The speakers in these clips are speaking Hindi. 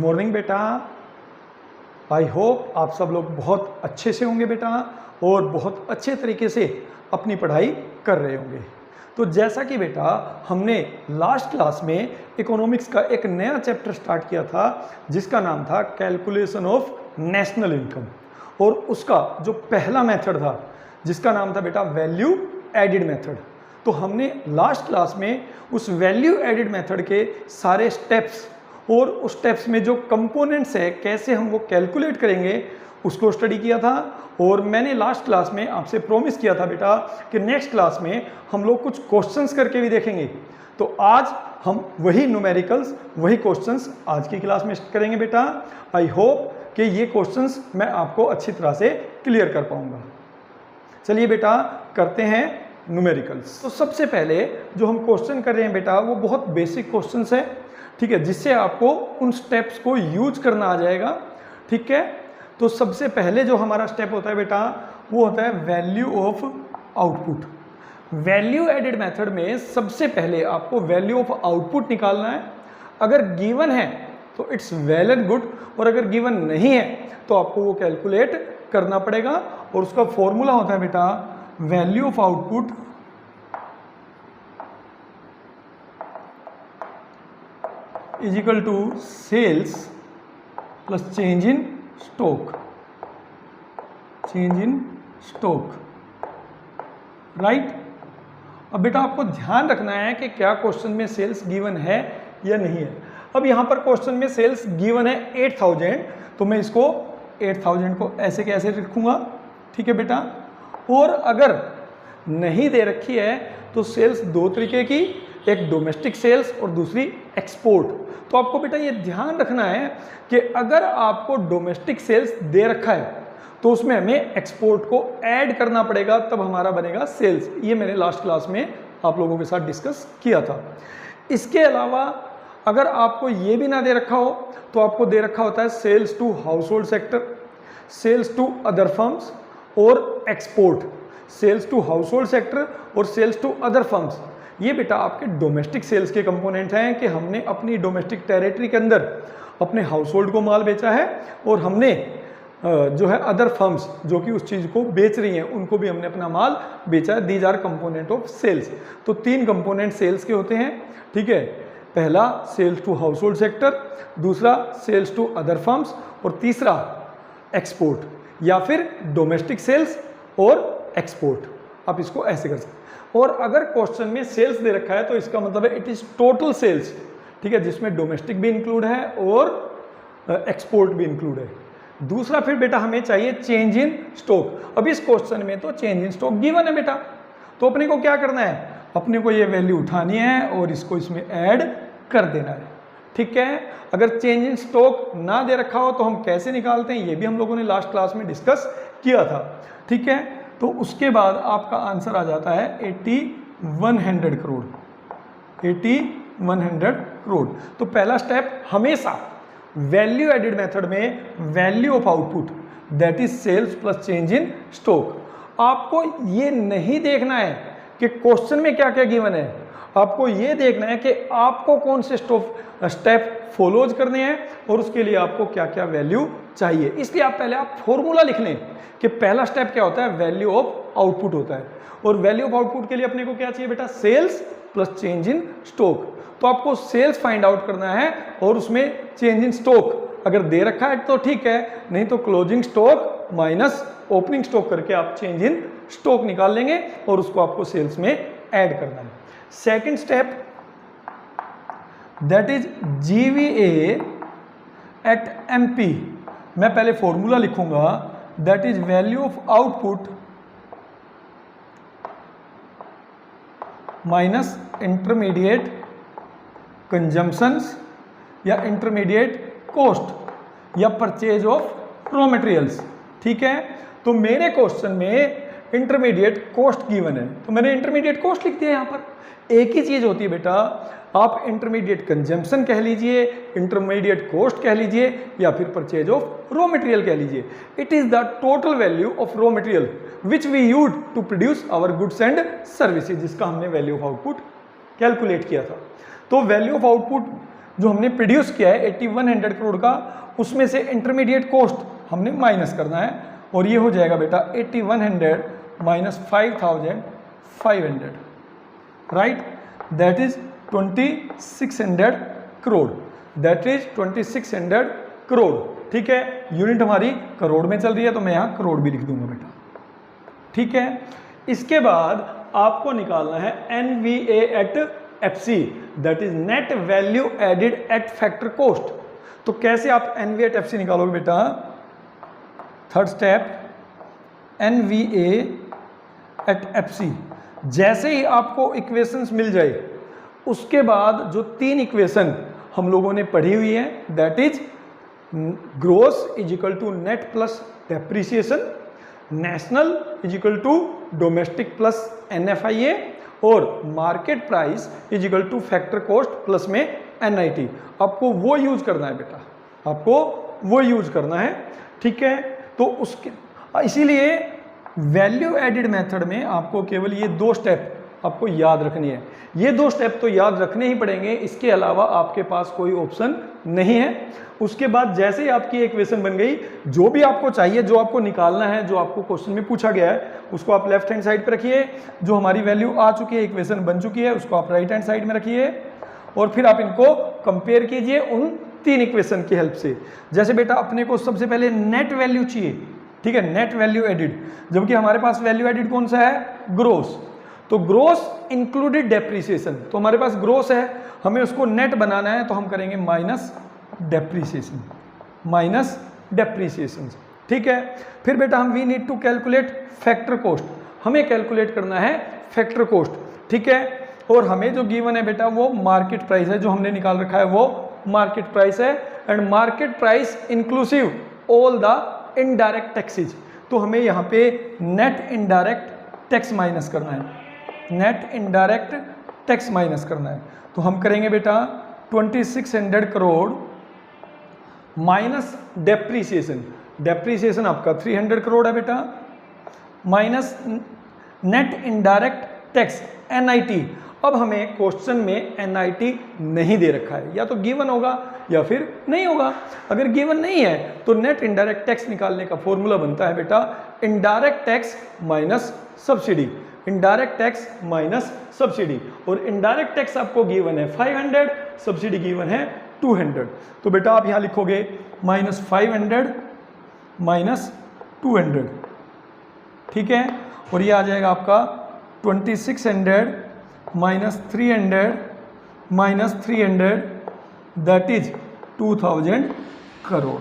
मॉर्निंग बेटा। आई होप आप सब लोग बहुत अच्छे से होंगे बेटा और बहुत अच्छे तरीके से अपनी पढ़ाई कर रहे होंगे। तो जैसा कि बेटा हमने लास्ट क्लास में इकोनॉमिक्स का एक नया चैप्टर स्टार्ट किया था जिसका नाम था कैलकुलेशन ऑफ नेशनल इनकम, और उसका जो पहला मेथड था जिसका नाम था बेटा वैल्यू एडिड मेथड। तो हमने लास्ट क्लास में उस वैल्यू एडिड मेथड के सारे स्टेप्स और उस स्टेप्स में जो कंपोनेंट्स है कैसे हम वो कैलकुलेट करेंगे उसको स्टडी किया था। और मैंने लास्ट क्लास में आपसे प्रॉमिस किया था बेटा कि नेक्स्ट क्लास में हम लोग कुछ क्वेश्चंस करके भी देखेंगे। तो आज हम वही न्यूमेरिकल्स वही क्वेश्चंस आज की क्लास में करेंगे बेटा। आई होप कि ये क्वेश्चंस मैं आपको अच्छी तरह से क्लियर कर पाऊंगा। चलिए बेटा करते हैं न्यूमेरिकल्स। तो सबसे पहले जो हम क्वेश्चन कर रहे हैं बेटा वो बहुत बेसिक क्वेश्चंस है, ठीक है, जिससे आपको उन स्टेप्स को यूज करना आ जाएगा। ठीक है, तो सबसे पहले जो हमारा स्टेप होता है बेटा वो होता है value of output. Value added method में सबसे पहले आपको वैल्यू ऑफ आउटपुट निकालना है। अगर गिवन है तो इट्स वेल एंड गुड, और अगर गिवन नहीं है तो आपको वो कैलकुलेट करना पड़ेगा। और उसका फॉर्मूला होता है बेटा value of output is equal to sales plus change in stock, change in stock, right. अब बेटा आपको ध्यान रखना है कि क्या क्वेश्चन में सेल्स गिवन है या नहीं है। अब यहाँ पर क्वेश्चन में सेल्स गिवन है 8000, तो मैं इसको 8000 को ऐसे के ऐसे रखूँगा, ठीक है बेटा। और अगर नहीं दे रखी है तो सेल्स दो तरीके की, एक डोमेस्टिक सेल्स और दूसरी एक्सपोर्ट। तो आपको बेटा ये ध्यान रखना है कि अगर आपको डोमेस्टिक सेल्स दे रखा है तो उसमें हमें एक्सपोर्ट को ऐड करना पड़ेगा, तब हमारा बनेगा सेल्स। ये मैंने लास्ट क्लास में आप लोगों के साथ डिस्कस किया था। इसके अलावा अगर आपको ये भी ना दे रखा हो तो आपको दे रखा होता है sales to household sector, sales to other firms और export. Sales to household sector और सेल्स टू अदर फर्म्स ये बेटा आपके डोमेस्टिक सेल्स के कंपोनेंट हैं कि हमने अपनी डोमेस्टिक टेरिटरी के अंदर अपने हाउस होल्ड को माल बेचा है, और हमने जो है अदर फर्म्स जो कि उस चीज़ को बेच रही हैं उनको भी हमने अपना माल बेचा है। These are component of sales. तो तीन कंपोनेंट सेल्स के होते हैं, ठीक है। पहला sales to household sector, दूसरा सेल्स टू अदर फर्म्स, और तीसरा एक्सपोर्ट या फिर डोमेस्टिक सेल्स और एक्सपोर्ट। आप इसको ऐसे कर सकते हैं। और अगर क्वेश्चन में सेल्स दे रखा है तो इसका मतलब है इट इज टोटल सेल्स, ठीक है, जिसमें डोमेस्टिक भी इंक्लूड है और एक्सपोर्ट भी इंक्लूड है। दूसरा फिर बेटा हमें चाहिए चेंज इन स्टॉक। अब इस क्वेश्चन में तो चेंज इन स्टॉक गिवन है बेटा, तो अपने को क्या करना है, अपने को ये वैल्यू उठानी है और इसको इसमें ऐड कर देना है, ठीक है। अगर चेंज इन स्टॉक ना दे रखा हो तो हम कैसे निकालते हैं ये भी हम लोगों ने लास्ट क्लास में डिस्कस किया था, ठीक है। तो उसके बाद आपका आंसर आ जाता है 8100 करोड़, 8100 करोड़। तो पहला स्टेप हमेशा वैल्यू एडिड मेथड में value of output that is sales plus change in stock. आपको ये नहीं देखना है कि क्वेश्चन में क्या क्या गिवन है, आपको ये देखना है कि आपको कौन से स्टेप फॉलोज करने हैं और उसके लिए आपको क्या क्या वैल्यू चाहिए। इसलिए आप पहले आप फॉर्मूला लिख लें कि पहला स्टेप क्या होता है, वैल्यू ऑफ आउटपुट होता है। और वैल्यू ऑफ आउटपुट के लिए अपने को क्या चाहिए बेटा, sales plus change in stock. तो आपको सेल्स फाइंड आउट करना है और उसमें चेंज इन स्टॉक अगर दे रखा है तो ठीक है, नहीं तो closing stock minus opening stock करके आप चेंज इन स्टॉक निकाल लेंगे और उसको आपको सेल्स में ऐड करना है। Second step that is GVA at MP। मैं पहले फॉर्मूला लिखूंगा that is value of output minus intermediate consumptions या इंटरमीडिएट कॉस्ट या परचेज ऑफ रॉ मटेरियल्स, ठीक है। तो मेरे क्वेश्चन में इंटरमीडिएट कॉस्ट गिवन है तो मैंने इंटरमीडिएट कॉस्ट लिख दिया। यहाँ पर एक ही चीज होती है बेटा, आप इंटरमीडिएट कंजम्पशन कह लीजिए, इंटरमीडिएट कॉस्ट कह लीजिए या फिर परचेज ऑफ रॉ मटेरियल कह लीजिए। It is the total value of raw material which we use to produce our goods and services, जिसका हमने वैल्यू ऑफ आउटपुट कैलकुलेट किया था। तो वैल्यू ऑफ आउटपुट जो हमने प्रोड्यूस किया है 8100 करोड़ का, उसमें से इंटरमीडिएट कॉस्ट हमने माइनस करना है, और ये हो जाएगा बेटा 8100 minus 5500, right, that is 2600 crore, that is 2600 crore. ठीक है, यूनिट हमारी करोड़ में चल रही है तो मैं यहाँ करोड़ भी लिख दूंगा बेटा। ठीक है, इसके बाद आपको निकालना है NVA at FC, that is net value added at factor cost. तो कैसे आप NVA एट FC निकालोगे बेटा? Third step, NVA at FC। जैसे ही आपको इक्वेशंस मिल जाए, उसके बाद जो 3 इक्वेशन हम लोगों ने पढ़ी हुई है, that is gross is equal to net plus depreciation, national is equal to domestic plus NFIA, और market price is equal to factor cost plus में NIT। आपको वो यूज करना है बेटा, आपको वो यूज करना है। ठीक है, तो उसके इसीलिए वैल्यू एडिड मेथड में आपको केवल ये 2 स्टेप आपको याद रखनी है। ये 2 स्टेप तो याद रखने ही पड़ेंगे, इसके अलावा आपके पास कोई ऑप्शन नहीं है। उसके बाद जैसे ही आपकी इक्वेशन बन गई, जो भी आपको चाहिए, जो आपको निकालना है, जो आपको क्वेश्चन में पूछा गया है, उसको आप लेफ्ट हैंड साइड पे रखिए। जो हमारी वैल्यू आ चुकी है, इक्वेशन बन चुकी है, उसको आप राइट हैंड साइड में रखिए, और फिर आप इनको कंपेयर कीजिए उन 3 इक्वेशन की हेल्प से। जैसे बेटा अपने को सबसे पहले नेट वैल्यू चाहिए, ठीक है, नेट वैल्यू एडिड, जबकि हमारे पास वैल्यू एडिड कौन सा है? ग्रोस। तो ग्रोस इंक्लूडेड डेप्रिसिएशन, तो हमारे पास ग्रोस है, हमें उसको नेट बनाना है, तो हम करेंगे माइनस डेप्रिसिएशन, माइनस डेप्रिसिएशन। ठीक है, फिर बेटा हम we need to calculate factor cost, हमें कैलकुलेट करना है फैक्टर कॉस्ट। ठीक है, और हमें जो गिवन है बेटा वो मार्केट प्राइस है, जो हमने निकाल रखा है वो मार्केट प्राइस है, and market price inclusive all the indirect taxes. तो हमें यहाँ पे नेट इनडायरेक्ट टैक्स माइनस करना है, नेट इनडायरेक्ट टैक्स माइनस करना है। तो हम करेंगे बेटा 2600 करोड़ माइनस डेप्रीसिएशन, डेप्रीसिएशन आपका 300 करोड़ है बेटा, minus net indirect tax NIT। अब हमें क्वेश्चन में NIT नहीं दे रखा है, या तो गिवन होगा या फिर नहीं होगा। अगर गिवन नहीं है तो नेट इनडायरेक्ट टैक्स निकालने का फॉर्मूला बनता है बेटा indirect tax minus subsidy, indirect tax minus subsidy, और इनडायरेक्ट टैक्स आपको गिवन है 500, सब्सिडी गिवन है 200। तो बेटा आप यहाँ लिखोगे माइनस 500 माइनस 200, ठीक है, और ये आ जाएगा आपका 2600 minus 300 minus 300, that is 2000 crore.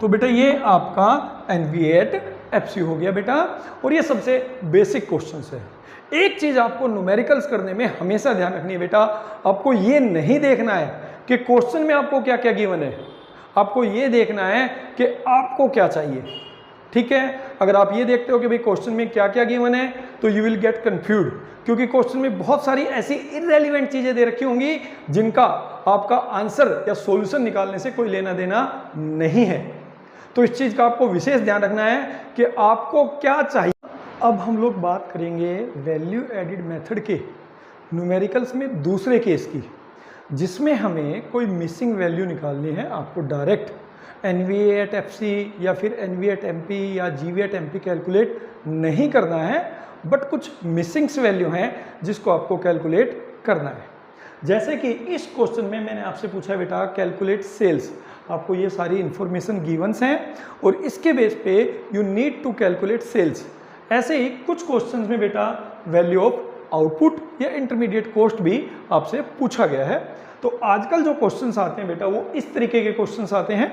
तो बेटा ये आपका NVA एट FC हो गया बेटा, और ये सबसे बेसिक क्वेश्चंस है। एक चीज आपको न्यूमेरिकल्स करने में हमेशा ध्यान रखनी है बेटा, आपको ये नहीं देखना है कि क्वेश्चन में आपको क्या क्या गिवन है, आपको ये देखना है कि आपको क्या चाहिए। ठीक है, अगर आप ये देखते हो कि भाई क्वेश्चन में क्या क्या गिवन है, तो यू विल गेट कंफ्यूज, क्योंकि क्वेश्चन में बहुत सारी ऐसी इररेलेवेंट चीजें दे रखी होंगी जिनका आपका आंसर या सॉल्यूशन निकालने से कोई लेना देना नहीं है। तो इस चीज का आपको विशेष ध्यान रखना है कि आपको क्या चाहिए। अब हम लोग बात करेंगे वैल्यू एडिड मेथड के न्यूमेरिकल्स में दूसरे केस की, जिसमें हमें कोई मिसिंग वैल्यू निकालनी है। आपको डायरेक्ट NVA एट FC या फिर NVA एट MP या GVA एट MP कैलकुलेट नहीं करना है, बट कुछ मिसिंग्स वैल्यू हैं जिसको आपको कैलकुलेट करना है। जैसे कि इस क्वेश्चन में मैंने आपसे पूछा है बेटा कैलकुलेट सेल्स, आपको ये सारी इंफॉर्मेशन गिवंस हैं और इसके बेस पे you need to calculate sales. ऐसे ही कुछ क्वेश्चंस में बेटा वैल्यू ऑफ आउटपुट या इंटरमीडिएट कॉस्ट भी आपसे पूछा गया है। तो आजकल जो क्वेश्चंस आते हैं बेटा वो इस तरीके के क्वेश्चंस आते हैं।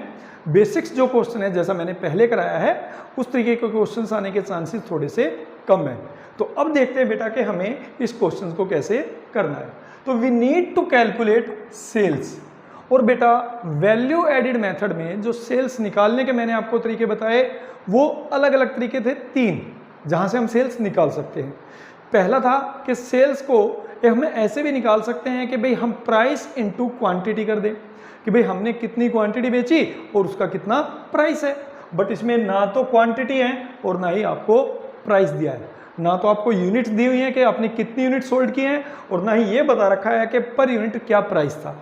बेसिक्स जो क्वेश्चन है जैसा मैंने पहले कराया है उस तरीके के क्वेश्चंस आने के चांसेस थोड़े से कम है। तो अब देखते हैं बेटा कि हमें इस क्वेश्चन को कैसे करना है। तो we need to calculate sales, और बेटा वैल्यू एडिड मेथड में जो सेल्स निकालने के मैंने आपको तरीके बताए वो अलग अलग तरीके थे, 3 जहां से हम सेल्स निकाल सकते हैं। पहला था कि सेल्स को हम ऐसे भी निकाल सकते हैं कि भाई हम प्राइस इनटू क्वांटिटी कर दें कि भाई हमने कितनी क्वांटिटी बेची और उसका कितना प्राइस है। बट इसमें ना तो क्वांटिटी है और ना ही आपको प्राइस दिया है। ना तो आपको यूनिट्स दी हुई है कि आपने कितनी यूनिट सोल्ड किए हैं, और ना ही ये बता रखा है कि पर यूनिट क्या प्राइस था।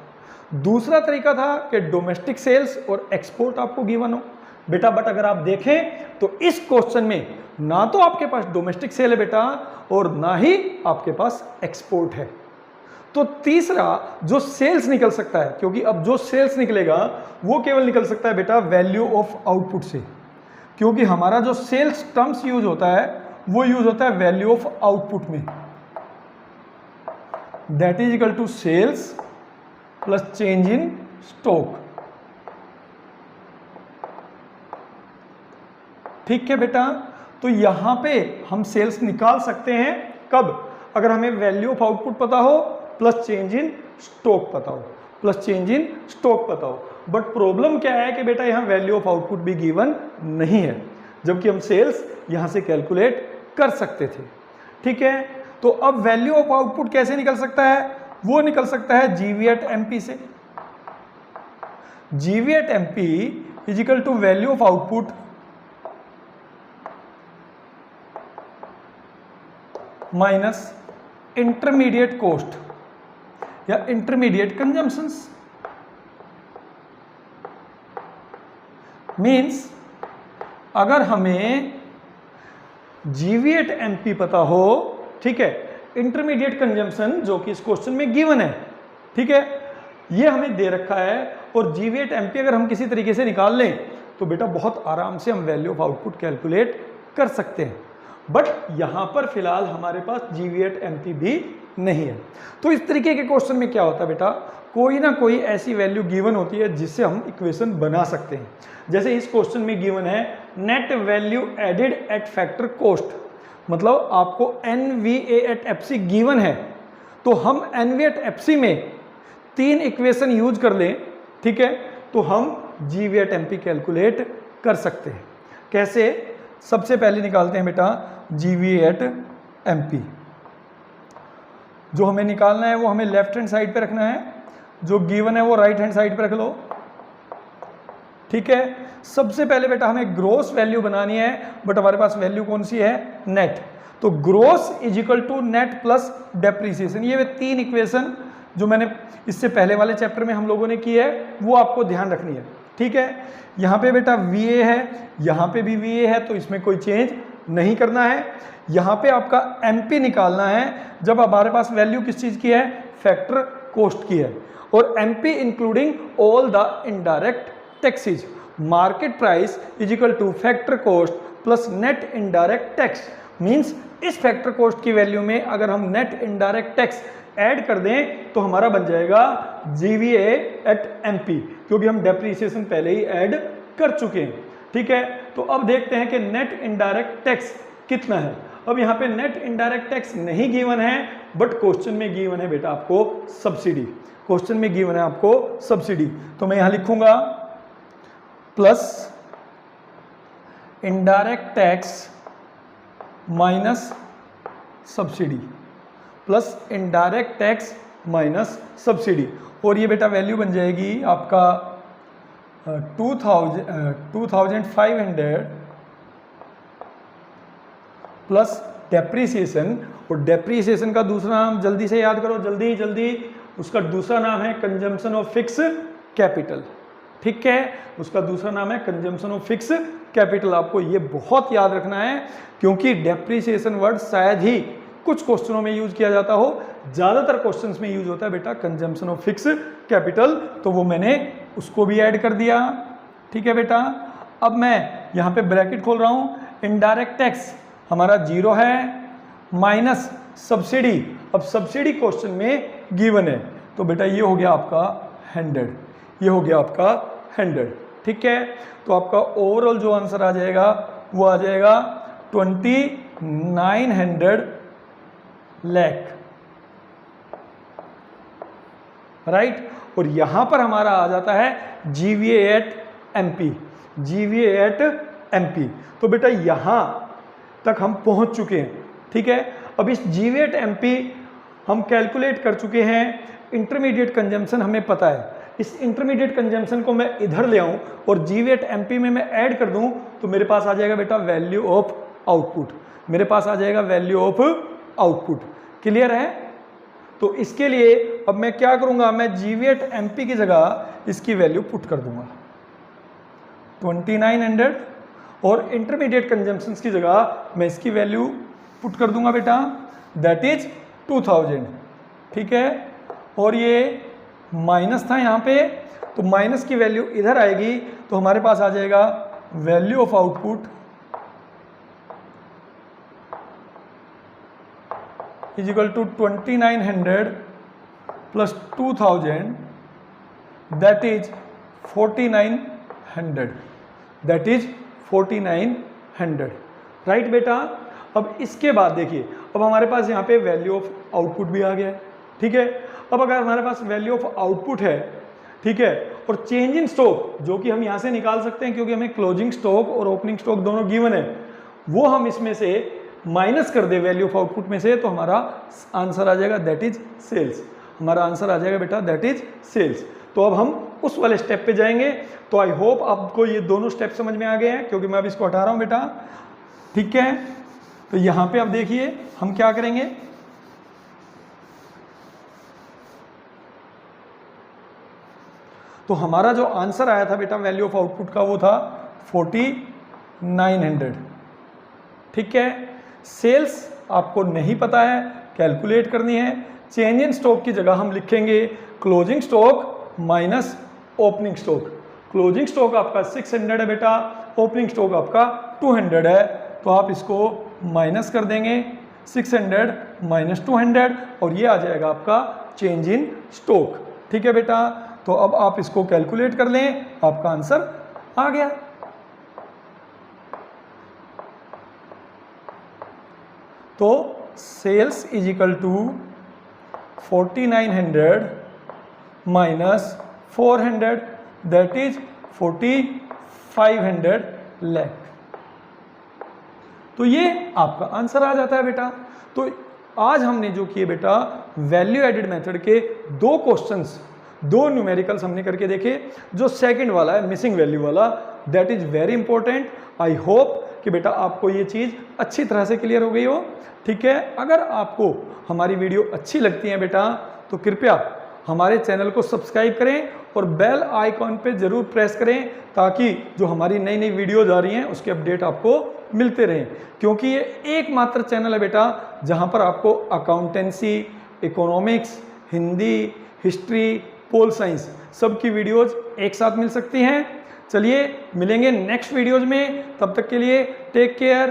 दूसरा तरीका था कि डोमेस्टिक सेल्स और एक्सपोर्ट आपको गिवन हो बेटा, बट अगर आप देखें तो इस क्वेश्चन में ना तो आपके पास डोमेस्टिक सेल है बेटा, और ना ही आपके पास एक्सपोर्ट है। तो तीसरा जो सेल्स निकल सकता है, क्योंकि अब जो सेल्स निकलेगा वो केवल निकल सकता है बेटा वैल्यू ऑफ आउटपुट से, क्योंकि हमारा जो सेल्स टर्म्स यूज होता है वो यूज होता है वैल्यू ऑफ आउटपुट में, that is equal to sales plus change in stock. ठीक है बेटा, तो यहां पे हम सेल्स निकाल सकते हैं कब, अगर हमें वैल्यू ऑफ आउटपुट पता हो प्लस चेंज इन स्टॉक पता हो, प्लस चेंज इन स्टॉक पता हो। बट प्रॉब्लम क्या है कि बेटा यहां वैल्यू ऑफ आउटपुट भी गिवन नहीं है, जबकि हम सेल्स यहां से कैलकुलेट कर सकते थे। ठीक है, तो अब वैल्यू ऑफ आउटपुट कैसे निकल सकता है, वो निकल सकता है जीवी एट एमपी से। GV at MP is equal to value of output minus intermediate cost या इंटरमीडिएट कंजम्पशंस। मींस अगर हमें जीवी एट एमपी पता हो, ठीक है, इंटरमीडिएट कंजम्पशन जो कि इस क्वेश्चन में गिवन है, ठीक है, ये हमें दे रखा है, और जीवी एट एमपी अगर हम किसी तरीके से निकाल लें तो बेटा बहुत आराम से हम वैल्यू ऑफ आउटपुट कैलकुलेट कर सकते हैं। बट यहां पर फिलहाल हमारे पास जीवी एट एमपी भी नहीं है। तो इस तरीके के क्वेश्चन में क्या होता है बेटा, कोई ना कोई ऐसी वैल्यू गिवन होती है जिससे हम इक्वेशन बना सकते हैं। जैसे इस क्वेश्चन में गिवन है net value added at factor cost, मतलब आपको एनवीए एट एफसी गिवन है, तो हम एनवीए एट एफसी में 3 इक्वेशन यूज कर लें, ठीक है, तो हम जीवी एट एमपी कैलकुलेट कर सकते हैं। कैसे, सबसे पहले निकालते हैं बेटा जीवी एट एमपी। जो हमें निकालना है वो हमें लेफ्ट हैंड साइड पे रखना है, जो गिवन है वो राइट हैंड साइड पे रख लो। ठीक है, सबसे पहले बेटा हमें ग्रोस वैल्यू बनानी है, बट हमारे पास वैल्यू कौन सी है, नेट। तो gross is equal to net plus depreciation. ये 3 इक्वेशन जो मैंने इससे पहले वाले चैप्टर में हम लोगों ने की है वो आपको ध्यान रखनी है। ठीक है, यहाँ पे बेटा VA है, यहाँ पे भी VA है, तो इसमें कोई चेंज नहीं करना है। यहाँ पे आपका MP निकालना है जब हमारे पास वैल्यू किस चीज़ की है, फैक्टर कॉस्ट की है, और MP including all the indirect taxes. Market price is equal to factor cost plus net indirect tax. Means इस फैक्टर कॉस्ट की वैल्यू में अगर हम नेट इनडायरेक्ट टैक्स ऐड कर दें तो हमारा बन जाएगा GVA एट MP, क्योंकि हम डेप्रीसिएशन पहले ही ऐड कर चुके हैं। ठीक है, तो अब देखते हैं कि नेट इनडायरेक्ट टैक्स कितना है। अब यहाँ पे नेट इनडायरेक्ट टैक्स नहीं गिवन है, बट क्वेश्चन में गिवन है बेटा आपको सब्सिडी। क्वेश्चन में गिवन है आपको सब्सिडी, तो मैं यहाँ लिखूंगा plus indirect tax minus subsidy, plus indirect tax minus subsidy, और ये बेटा वैल्यू बन जाएगी आपका 2500 प्लस डेप्रीसिएशन। और डेप्रीसिएशन का दूसरा नाम जल्दी से याद करो, जल्दी जल्दी, उसका दूसरा नाम है कंजम्पशन ऑफ फिक्स कैपिटल। ठीक है, उसका दूसरा नाम है कंजम्पशन ऑफ फिक्स कैपिटल। आपको ये बहुत याद रखना है, क्योंकि डेप्रीसिएशन वर्ड शायद ही कुछ क्वेश्चनों में यूज किया जाता हो, ज्यादातर क्वेश्चंस में यूज होता है बेटा कंजम्पशन ऑफ फिक्स कैपिटल, तो वो मैंने उसको भी ऐड कर दिया। ठीक है बेटा, अब मैं यहाँ पे ब्रैकेट खोल रहा हूँ, इनडायरेक्ट टैक्स हमारा 0 है माइनस सब्सिडी। अब सब्सिडी क्वेश्चन में गिवन है, तो बेटा ये हो गया आपका 100, ये हो गया आपका 100। ठीक है, तो आपका ओवरऑल जो आंसर आ जाएगा वो आ जाएगा 2900 लाख, राइट। और यहां पर हमारा आ जाता है GVA at MP, GVA at MP। तो बेटा यहां तक हम पहुंच चुके हैं। ठीक है, अब इस GVA एट MP हम कैलकुलेट कर चुके हैं। इंटरमीडिएट कंजम्पशन हमें पता है, इस इंटरमीडिएट कंजम्पशन को मैं इधर ले आऊं और GVA एट MP में मैं ऐड कर दूं, तो मेरे पास आ जाएगा बेटा वैल्यू ऑफ आउटपुट। मेरे पास आ जाएगा वैल्यू ऑफ आउटपुट। क्लियर है? तो इसके लिए अब मैं क्या करूंगा, मैं GV8 MP की जगह इसकी वैल्यू पुट कर दूंगा 2900 और इंटरमीडिएट कंजम्पशंस की जगह मैं इसकी वैल्यू पुट कर दूंगा बेटा, दैट इज 2000। ठीक है, और ये माइनस था यहाँ पे, तो माइनस की वैल्यू इधर आएगी, तो हमारे पास आ जाएगा value of output is equal to 2900 प्लस 2000 that is 4900, that is 4900। Right बेटा? अब इसके बाद देखिए, अब हमारे पास यहाँ पे वैल्यू ऑफ आउटपुट भी आ गया है। ठीक है, अब अगर हमारे पास वैल्यू ऑफ आउटपुट है, ठीक है, और चेंज इन स्टॉक जो कि हम यहाँ से निकाल सकते हैं क्योंकि हमें क्लोजिंग स्टॉक और ओपनिंग स्टॉक दोनों गिवन है, वो हम इसमें से माइनस कर दे वैल्यू ऑफ आउटपुट में से, तो हमारा आंसर आ जाएगा दैट इज सेल्स। हमारा आंसर आ जाएगा बेटा दैट इज सेल्स। तो अब हम उस वाले स्टेप पे जाएंगे। तो आई होप आपको ये दोनों स्टेप समझ में आ गए हैं, क्योंकि मैं अब इसको हटा रहा हूं बेटा। ठीक है, तो यहां पे अब देखिए हम क्या करेंगे, तो हमारा जो आंसर आया था बेटा वैल्यू ऑफ आउटपुट का वो था 4900। ठीक है, सेल्स आपको नहीं पता है, कैलकुलेट करनी है। चेंज इन स्टॉक की जगह हम लिखेंगे closing stock minus opening stock. Closing stock आपका 600 है बेटा, ओपनिंग स्टॉक आपका 200 है, तो आप इसको माइनस कर देंगे 600 माइनस 200 और ये आ जाएगा आपका चेंज इन स्टॉक। ठीक है बेटा, तो अब आप इसको कैलकुलेट कर लें, आपका आंसर आ गया। तो sales is equal to 4900 minus 400 that is 4500 lakh. तो ये आपका आंसर आ जाता है बेटा। तो आज हमने जो किए बेटा वैल्यू एडेड मेथड के दो क्वेश्चंस, दो न्यूमेरिकल्स हमने करके देखे। जो सेकंड वाला है मिसिंग वैल्यू वाला, that is very important. I hope कि बेटा आपको ये चीज़ अच्छी तरह से क्लियर हो गई हो। ठीक है, अगर आपको हमारी वीडियो अच्छी लगती है बेटा तो कृपया हमारे चैनल को सब्सक्राइब करें और बेल आइकॉन पे ज़रूर प्रेस करें, ताकि जो हमारी नई नई वीडियोज आ रही हैं उसके अपडेट आपको मिलते रहें। क्योंकि ये एकमात्र चैनल है बेटा जहां पर आपको accountancy, economics, Hindi, history, pol science सबकी वीडियोज एक साथ मिल सकती हैं। चलिए मिलेंगे नेक्स्ट वीडियोज में, तब तक के लिए टेक केयर।